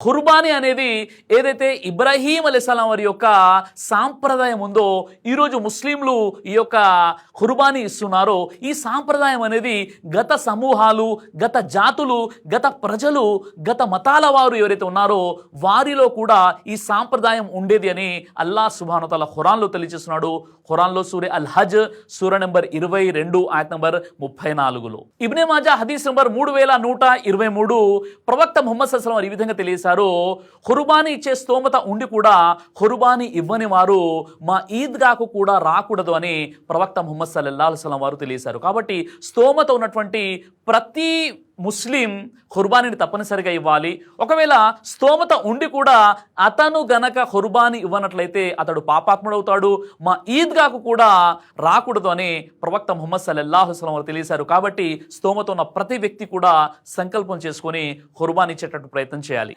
ఖుర్బానీ అనేది ఏదైతే ఇబ్రాహీం అలైహిస్సలాం వారి యొక్క సాంప్రదాయం ఉందో, ఈరోజు ముస్లింలు ఈ యొక్క ఖుర్బానీ ఇస్తున్నారో, ఈ సాంప్రదాయం అనేది గత సమూహాలు, గత జాతులు, గత ప్రజలు, గత మతాల వారు ఎవరైతే ఉన్నారో వారిలో కూడా ఈ సాంప్రదాయం ఉండేది అని అల్లాహ్ సుబ్హానహు వ తఆలా ఖురాన్లో తెలియజేస్తున్నాడు. ఖురాన్లో సూర అల్ హజ్ సూర నెంబర్ 22 ఆయత్ నెంబర్ 34లో. ఇబ్నే మాజా హదీస్ నెంబర్ 3123 ప్రవక్త ముహమ్మద్ సల్లల్లాహు అలైహి వసల్లం ఈ విధంగా తెలియజేశారు, ఖుర్బానీ ఇచ్చే స్తోమత ఉండి కూడా ఖుర్బానీ ఇవ్వని వారు మా ఈద్గాకు కూడా రాకూడదు అని ప్రవక్త ముహమ్మద్ సల్లల్లాహు అలైహి వసల్లం వారు తెలియజేశారు. కాబట్టి స్తోమత ఉన్నటువంటి ప్రతి ముస్లిం ఖుర్బానీని తప్పనిసరిగా ఇవ్వాలి. ఒకవేళ స్తోమత ఉండి కూడా అతను గనక ఖుర్బానీ ఇవ్వనట్లయితే అతడు పాపాత్ముడవుతాడు, మా ఈద్గాకు కూడా రాకూడదు అని ప్రవక్త ముహమ్మద్ సల్లల్లాహు అలైహి వసల్లం వారు తెలియజేశారు. కాబట్టి స్తోమత ఉన్న ప్రతి వ్యక్తి కూడా సంకల్పం చేసుకొని ఖుర్బానీ ఇచ్చేటట్టు ప్రయత్నం చేయాలి.